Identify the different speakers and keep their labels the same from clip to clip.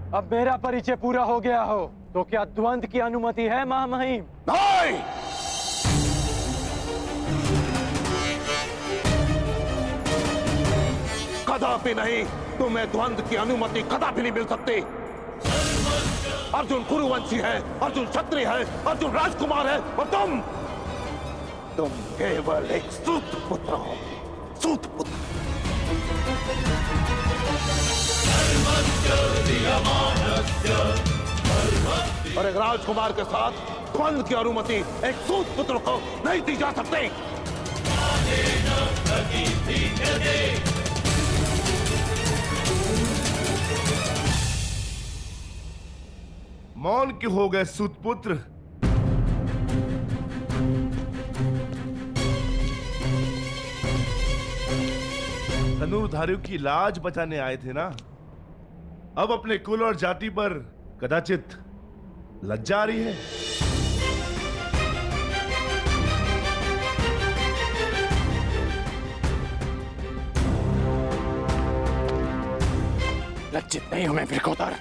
Speaker 1: अब मेरा परिचय पूरा हो गया हो तो क्या द्वंद्व की अनुमति है महामहिम?
Speaker 2: नहीं। कदापि नहीं। तुम्हें द्वंद्व की अनुमति कदापि नहीं मिल सकती। अर्जुन कुरुवंशी है, अर्जुन क्षत्रिय है, अर्जुन राजकुमार है और तुम केवल एक सूत पुत्र हो। सूत पुत्र। और एक राजकुमार के साथ द्वंद्व की अनुमति एक सूत पुत्र को नहीं दी जा सकती।
Speaker 3: मौन क्यों हो गए सूतपुत्र? धनुर्धारियों की लाज बचाने आए थे ना? अब अपने कुल और जाति पर कदाचित लज्जा आ रही है।
Speaker 1: लज्जित नहीं हूं मैं वृकोदर।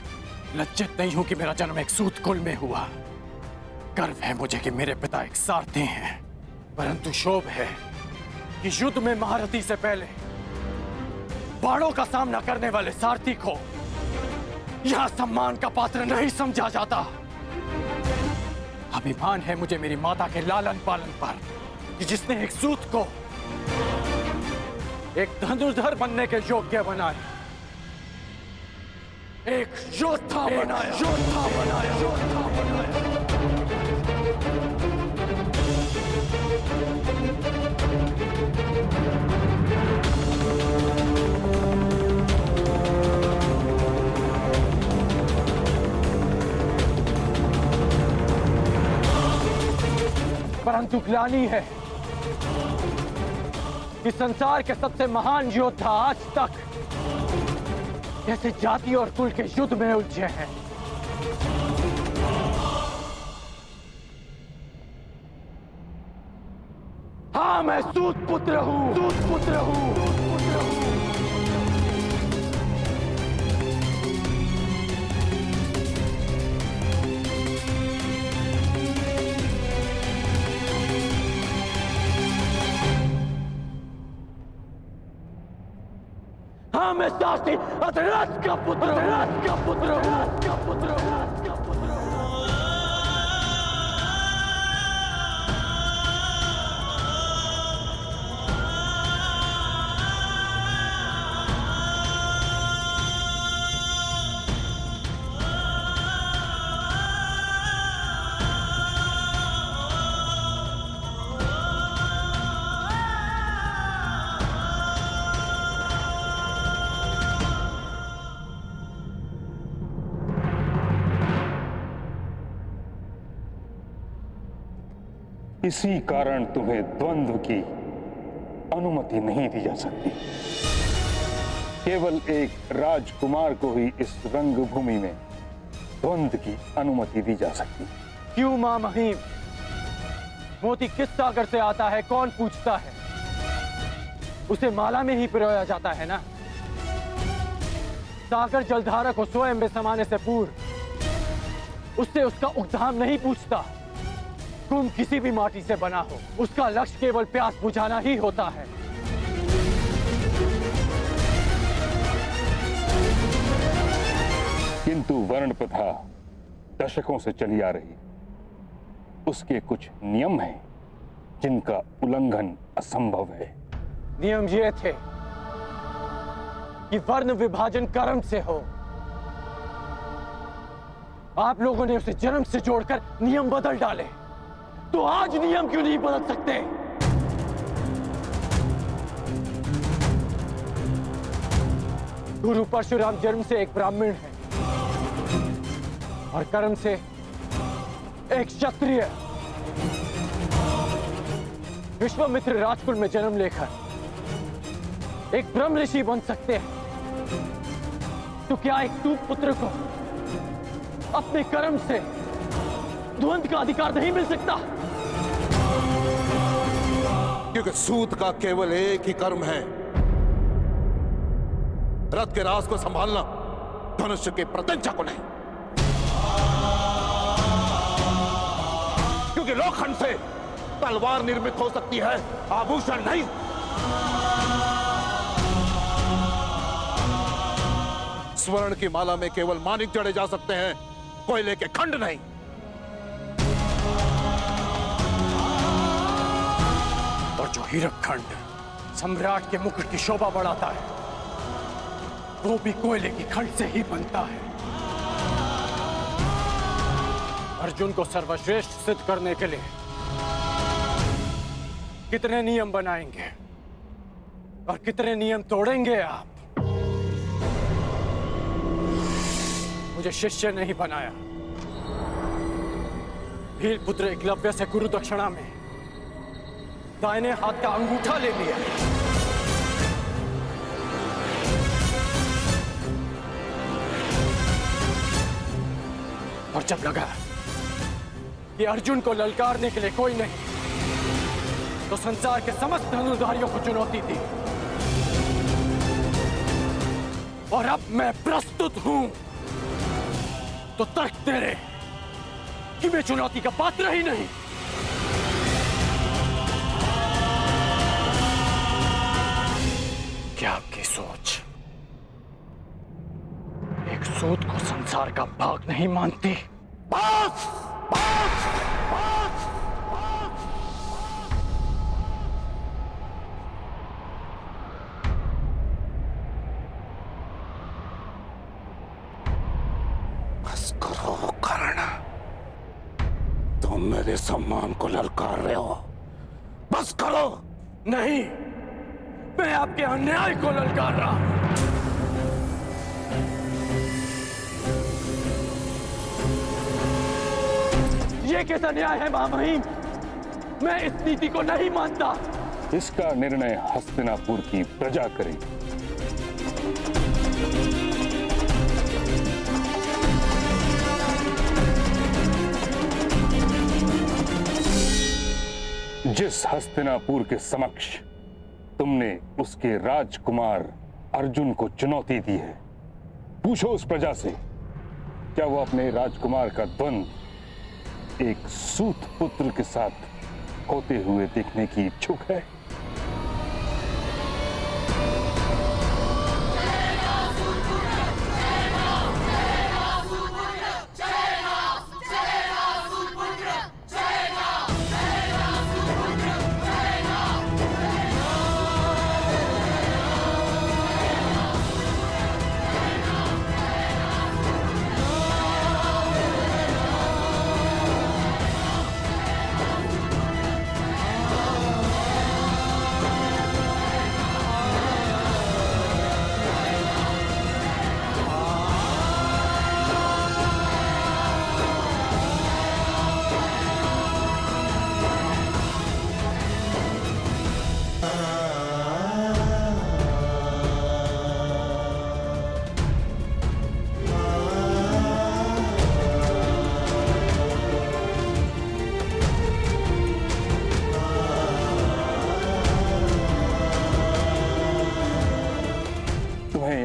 Speaker 1: लज्जित नहीं हूं कि मेरा जन्म एक सूत कुल में हुआ। गर्व है मुझे कि मेरे पिता एक सारथी हैं, परंतु शोभ है कि युद्ध में महारथी से पहले बाणों का सामना करने वाले सारथी को यहां सम्मान का पात्र नहीं समझा जाता। अभिमान है मुझे मेरी माता के लालन पालन पर कि जिसने एक सूत को एक धनुर्धर बनने के योग्य बनाया, एक योद्धा बनाया, योद्धा बनाया, योद्धा बनाया। परंतु ग्लानि है कि संसार के सबसे महान योद्धा आज तक कैसे जाति और कुल के युद्ध में उलझे हैं। हाँ, मैं सूत पुत्र हूं, सूत पुत्र हूं, सूत पुत्र हूं। हाँ, मैं सारथी अतरथ का पुत्र, अतरथ का पुत्र, अतरथ का पुत्र, अतरथ का पुत्र।
Speaker 4: इसी कारण तुम्हें द्वंद्व की अनुमति नहीं दी जा सकती। केवल एक राजकुमार को ही इस रंगभूमि में द्वंद्व की अनुमति दी जा सकती।
Speaker 1: क्यों मां महिम? मोती किस सागर से आता है कौन पूछता है? उसे माला में ही पिरोया जाता है ना। सागर जलधारा को स्वयं में समाने से पूर्व उससे उसका उद्धाम नहीं पूछता। कुंभ किसी भी माटी से बना हो, उसका लक्ष्य केवल प्यास बुझाना ही होता है।
Speaker 4: किंतु वर्ण प्रथा दशकों से चली आ रही, उसके कुछ नियम हैं जिनका उल्लंघन असंभव है।
Speaker 1: नियम ये थे कि वर्ण विभाजन कर्म से हो। आप लोगों ने उसे जन्म से जोड़कर नियम बदल डाले, तो आज नियम क्यों नहीं बदल सकते? गुरु परशुराम जन्म से एक ब्राह्मण है और कर्म से एक क्षत्रिय। विश्वामित्र राजकुल में जन्म लेकर एक ब्रह्म ऋषि बन सकते हैं, तो क्या एक सूत पुत्र को अपने कर्म से द्वंद्व का अधिकार नहीं मिल सकता?
Speaker 2: क्योंकि सूत का केवल एक ही कर्म है, रथ के राज को संभालना। धनुष के प्रत्यंचा को नहीं, क्योंकि लोखंड से तलवार निर्मित हो सकती है, आभूषण नहीं। स्वर्ण की माला में केवल मानिक जड़े जा सकते हैं, कोयले के खंड नहीं।
Speaker 1: और जो हीरक खंड सम्राट के मुकुट की शोभा बढ़ाता है, वो भी कोयले की खंड से ही बनता है। अर्जुन को सर्वश्रेष्ठ सिद्ध करने के लिए कितने नियम बनाएंगे और कितने नियम तोड़ेंगे आप? मुझे शिष्य नहीं बनाया, भील पुत्र एकलव्य से गुरु दक्षिणा में दाहिने हाथ का अंगूठा ले लिया। और जब लगा कि अर्जुन को ललकारने के लिए कोई नहीं, तो संसार के समस्त धनुर्धारियों को चुनौती दी। और अब मैं प्रस्तुत हूं, तो तर्क तेरे कि मैं चुनौती का पात्र ही नहीं। क्या आपकी सोच एक सूत को संसार का भाग नहीं मानती?
Speaker 2: बस! बस! बस! बस करो कर्ण, तुम मेरे सम्मान को ललकार रहे हो। बस करो।
Speaker 1: नहीं, मैं आपके अन्याय को ललकार रहा हूं। ये कैसा न्याय है महामहिम? मैं इस नीति को नहीं मानता।
Speaker 4: इसका निर्णय हस्तिनापुर की प्रजा करेगी। जिस हस्तिनापुर के समक्ष तुमने उसके राजकुमार अर्जुन को चुनौती दी है, पूछो उस प्रजा से, क्या वो अपने राजकुमार का द्वंद्व एक सूत पुत्र के साथ होते हुए देखने की इच्छुक है?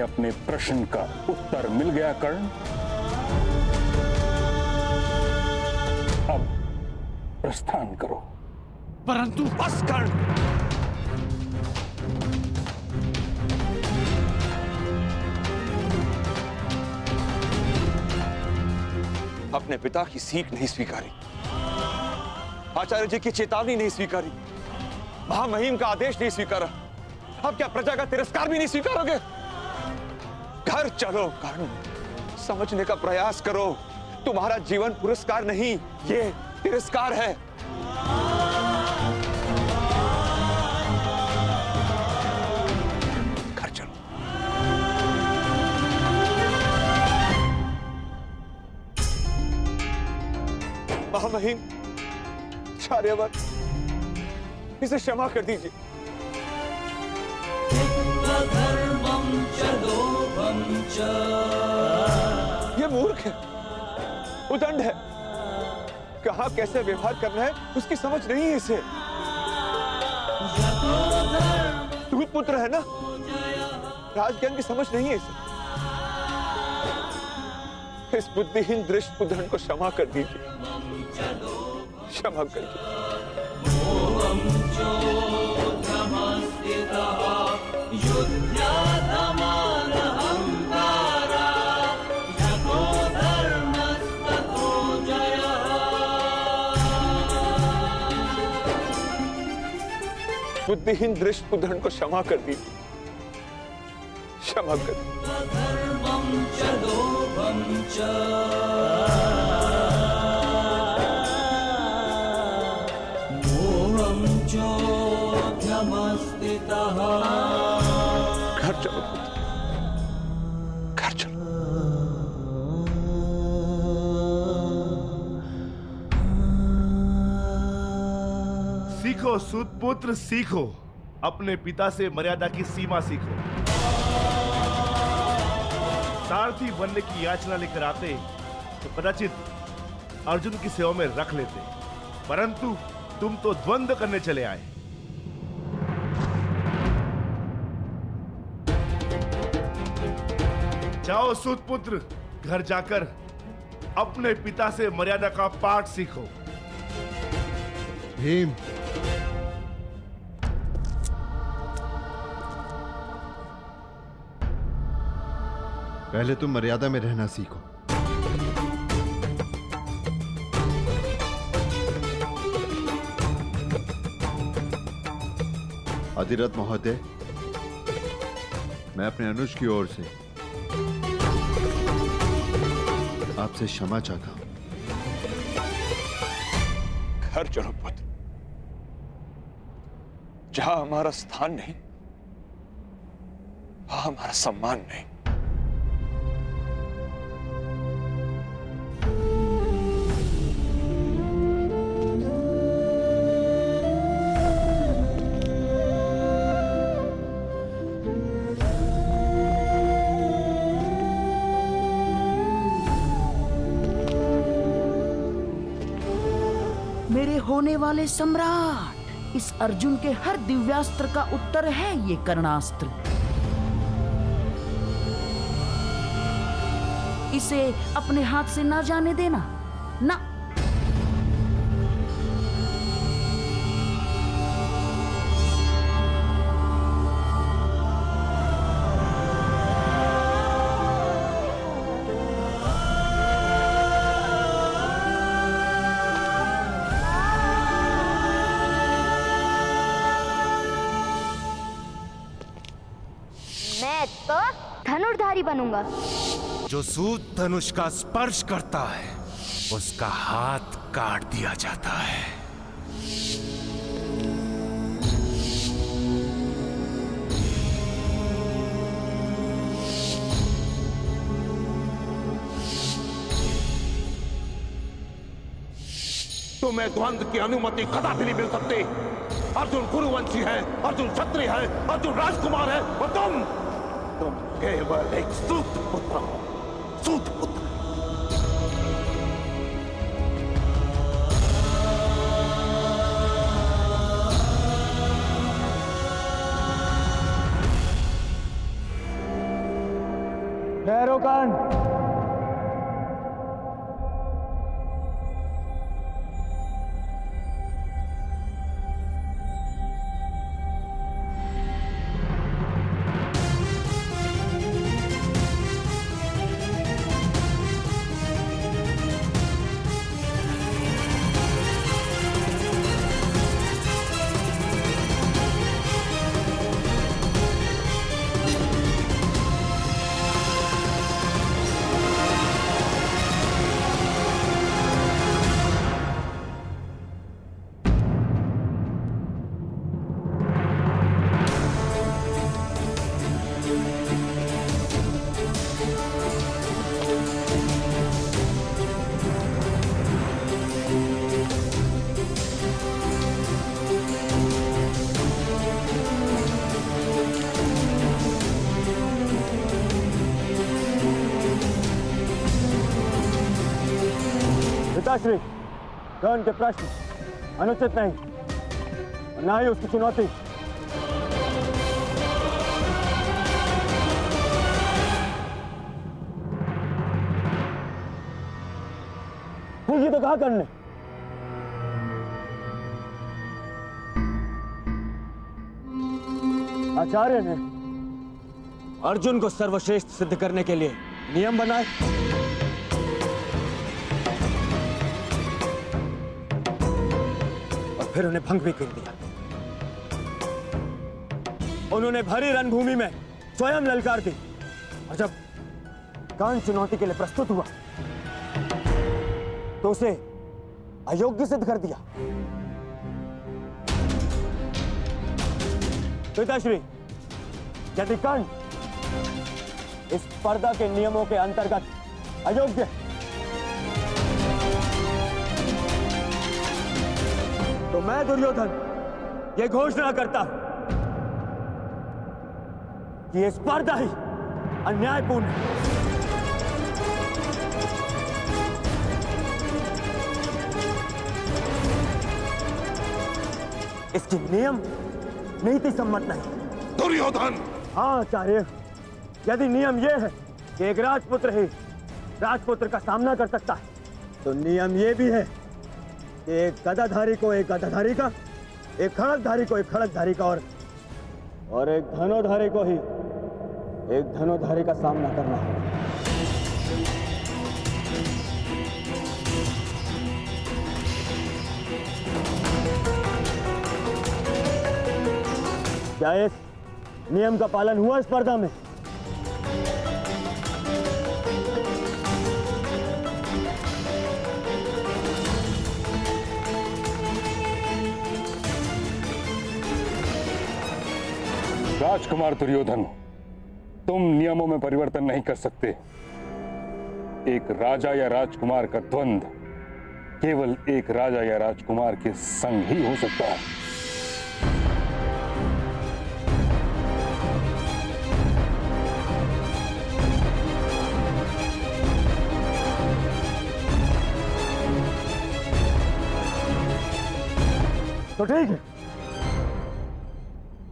Speaker 4: अपने प्रश्न का उत्तर मिल गया कर्ण। अब प्रस्थान करो।
Speaker 1: परंतु
Speaker 2: बस कर्ण, अपने पिता की सीख नहीं स्वीकारी, आचार्य जी की चेतावनी नहीं स्वीकारी, महामहिम का आदेश नहीं स्वीकारा, अब क्या प्रजा का तिरस्कार भी नहीं स्वीकारोगे? घर चलो कर्ण, समझने का प्रयास करो। तुम्हारा जीवन पुरस्कार नहीं, ये तिरस्कार है। घर चलो। महामहिम, आर्यवर्त, इसे क्षमा कर दीजिए। ये मूर्ख है, उदंड है, कहां कैसे व्यवहार करना है उसकी समझ नहीं है इसे। दूत पुत्र है ना, राजज्ञान की समझ नहीं है इसे।
Speaker 5: इस बुद्धिहीन दृष्टपुत्रन को क्षमा कर दीजिए, क्षमा कर दीजिए। बुद्धिहीन दृष्टपुत्रन को क्षमा कर दीजिए, क्षमा कर घर चलो पुत्र, घर चलो।
Speaker 3: सीखो सूतपुत्र सीखो, अपने पिता से मर्यादा की सीमा सीखो। सारथी बनने की याचना लेकर आते तो कदाचित अर्जुन की सेवा में रख लेते, परंतु तुम तो द्वंद्व करने चले आए। जाओ सूतपुत्र, घर जाकर अपने पिता से मर्यादा का पाठ सीखो।
Speaker 6: भीम, पहले तुम मर्यादा में रहना सीखो। अधिरथ महोदय, मैं अपने अनुज की ओर से आपसे क्षमा चाहता हूं।
Speaker 5: घर चलो पुत्र, जहां हमारा स्थान नहीं, वहां हमारा सम्मान नहीं।
Speaker 7: मेरे होने वाले सम्राट, इस अर्जुन के हर दिव्यास्त्र का उत्तर है ये कर्णास्त्र। इसे अपने हाथ से ना जाने देना, ना।
Speaker 8: मैं तो धनुर्धारी बनूंगा।
Speaker 9: जो सूत धनुष का स्पर्श करता है उसका हाथ काट दिया जाता है।
Speaker 2: तुम्हें द्वंद्व की अनुमति कदापि नहीं मिल सकती। अर्जुन कुरुवंशी है, अर्जुन क्षत्रिय है, अर्जुन राजकुमार है, और तुम केवल एक सूत पुत्र हो, सूत पुत्र।
Speaker 10: पिताश्री, कर्ण के प्रश्न अनुचित नहीं और ना ही उसकी चुनौती। पूछी तो कहा करने। आचार्य ने अर्जुन को सर्वश्रेष्ठ सिद्ध करने के लिए नियम बनाए, और फिर उन्हें भंग भी कर दिया। उन्होंने भरी रणभूमि में स्वयं ललकार दी, और जब कर्ण चुनौती के लिए प्रस्तुत हुआ तो उसे अयोग्य सिद्ध कर दिया। पिताश्री, यदि कर्ण इस स्पर्धा के नियमों के अंतर्गत अयोग्य, तो मैं दुर्योधन यह घोषणा करता हूं कि यह स्पर्धा ही अन्यायपूर्ण है। इसकी नियम नीति सम्मत नहीं।
Speaker 2: दुर्योधन!
Speaker 10: हाँ आचार्य, यदि नियम यह है कि एक राजपुत्र ही राजपुत्र का सामना कर सकता है, तो नियम यह भी है कि एक गदाधारी को एक गदाधारी का, एक खड़गधारी को एक खड़गधारी का, और एक धनुर्धारी को ही एक धनुर्धारी का सामना करना है। क्या इस नियम का पालन हुआ स्पर्धा में?
Speaker 4: राजकुमार दुर्योधन, तुम नियमों में परिवर्तन नहीं कर सकते। एक राजा या राजकुमार का द्वंद्व केवल एक राजा या राजकुमार के संग ही हो सकता है।
Speaker 10: तो ठीक है,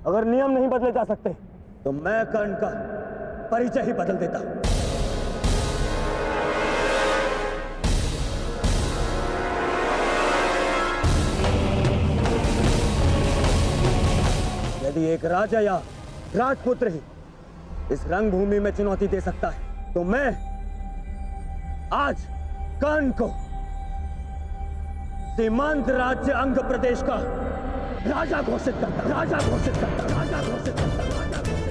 Speaker 10: अगर नियम नहीं बदले जा सकते तो मैं कर्ण का परिचय ही बदल देता हूं। यदि एक राजा या राजपुत्र ही इस रंगभूमि में चुनौती दे सकता है, तो मैं आज कर्ण को सीमांत राज्य अंग प्रदेश का राजा घोषित करता, राजा घोषित करता, राजा घोषित करता, राजा घोषित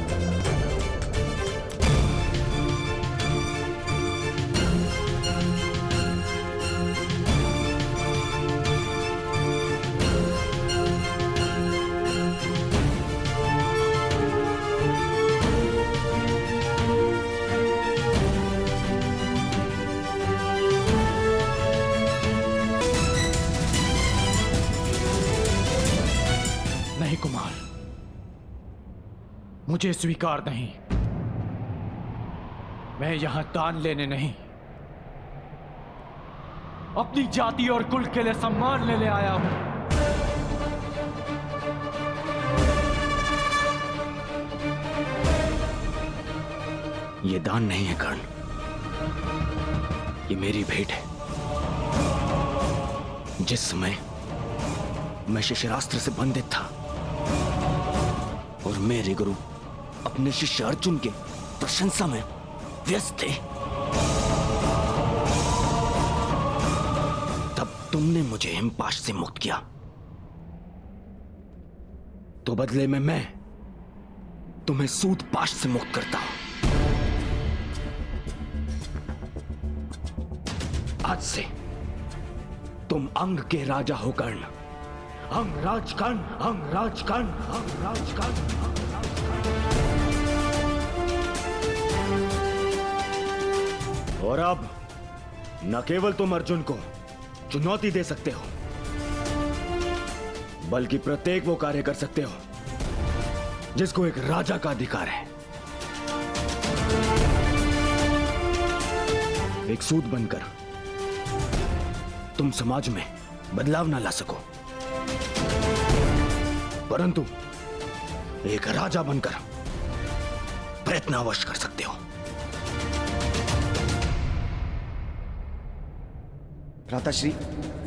Speaker 1: नहीं कुमार, मुझे स्वीकार नहीं। मैं यहां दान लेने नहीं, अपनी जाति और कुल के लिए सम्मान लेने आया हूं।
Speaker 7: ये दान नहीं है कर्ण, ये मेरी भेंट है। जिस समय मैं शिष्यरास्त्र से बंधित था और मेरे गुरु अपने शिष्य अर्जुन के प्रशंसा में व्यस्त थे, तब तुमने मुझे हिमपाश से मुक्त किया। तो बदले में मैं तुम्हें सूतपाश से मुक्त करता हूं। आज से तुम अंग के राजा हो कर्ण। अंग राजकर्ण, अंग राजकर्ण, अंग राजकर्ण, अंग राजकर्ण। और अब न केवल तुम अर्जुन को चुनौती दे सकते हो, बल्कि प्रत्येक वो कार्य कर सकते हो जिसको एक राजा का अधिकार है। एक सूत बनकर तुम समाज में बदलाव ना ला सको, परंतु एक राजा बनकर प्रयत्न अवश्य कर सकते हो।
Speaker 11: भ्राताश्री,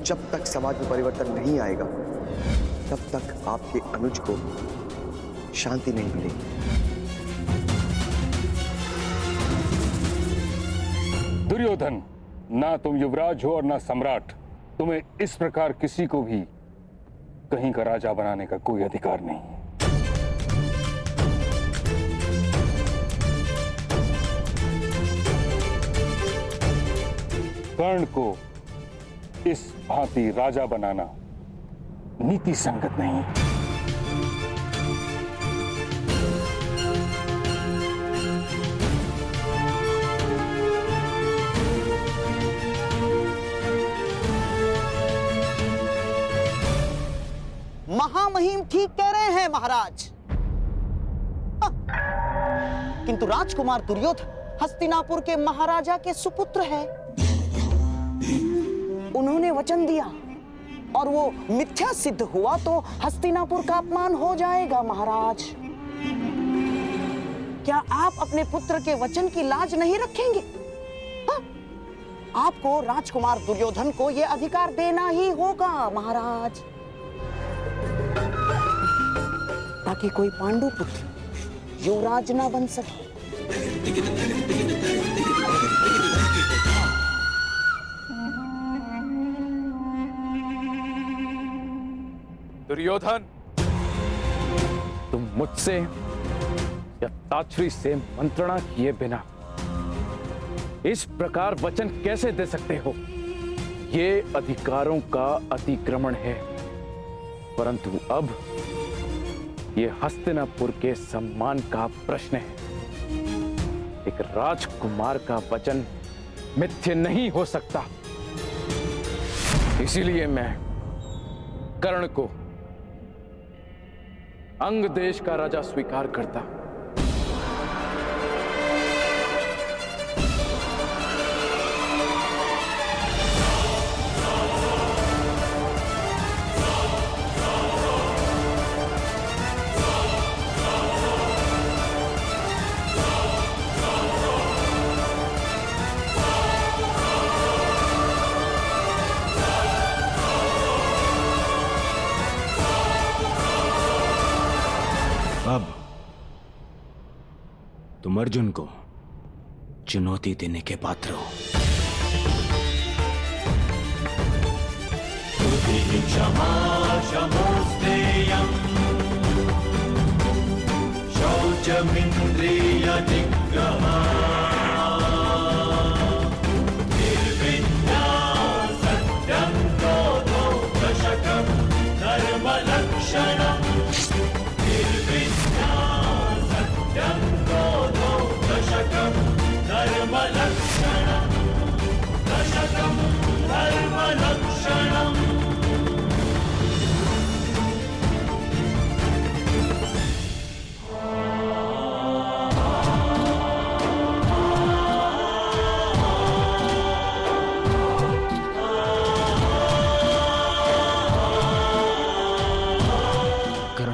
Speaker 11: जब तक समाज में परिवर्तन नहीं आएगा तब तक आपके अनुज को शांति नहीं मिलेगी।
Speaker 4: दुर्योधन, ना तुम युवराज हो और ना सम्राट। तुम्हें इस प्रकार किसी को भी कहीं का राजा बनाने का कोई अधिकार नहीं। कर्ण को इस भांति राजा बनाना नीति संगत नहीं।
Speaker 12: महामहिम ठीक कह रहे हैं महाराज। किंतु राजकुमार दुर्योधन हस्तिनापुर के महाराजा के सुपुत्र है। उन्होंने वचन दिया और वो मिथ्या सिद्ध हुआ तो हस्तिनापुर का अपमान हो जाएगा महाराज। क्या आप अपने पुत्र के वचन की लाज नहीं रखेंगे? आपको राजकुमार दुर्योधन को यह अधिकार देना ही होगा महाराज, ताकि कोई पांडु पुत्र युवराज ना बन सके।
Speaker 1: दुर्योधन, तुम मुझसे या ताछरी से मंत्रणा किए बिना इस प्रकार वचन कैसे दे सकते हो? ये अधिकारों का अतिक्रमण है। परंतु अब ये हस्तिनापुर के सम्मान का प्रश्न है। एक राजकुमार का वचन मिथ्य नहीं हो सकता। इसीलिए मैं कर्ण को अंग देश का राजा स्वीकार करता।
Speaker 7: अब तुम अर्जुन को चुनौती देने के पात्र हो। क्षमा शमोस्तेयम् शौचमिन्द्रिय निग्रहा निर्विद्या सत्यं क्रोधो दशकं धर्मलक्षणम् निर्विद्या सत्यं क्रोधो दशकं धर्मलक्षणम् दशकं धर्मलक्षणम्।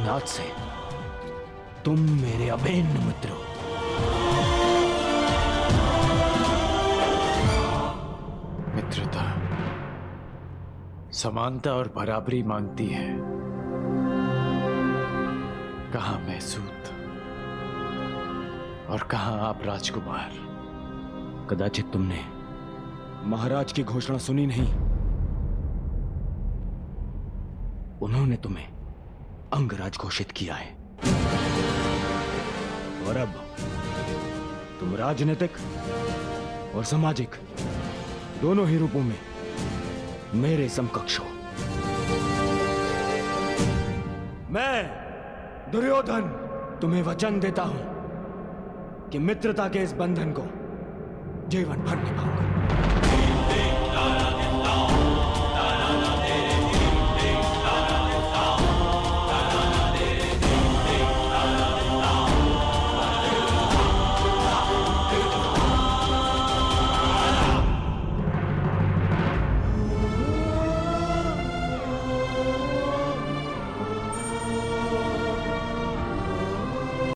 Speaker 7: आज से तुम मेरे अभिन्न मित्र हो।
Speaker 1: मित्रता समानता और बराबरी मांगती है। कहां मैं सूत और कहां आप राजकुमार।
Speaker 7: कदाचित तुमने महाराज की घोषणा सुनी नहीं। उन्होंने तुम्हें अंगराज घोषित किया है और अब तुम राजनीतिक और सामाजिक दोनों ही रूपों में मेरे समकक्ष हो। मैं दुर्योधन तुम्हें वचन देता हूं कि मित्रता के इस बंधन को जीवन भर निभाऊंगा।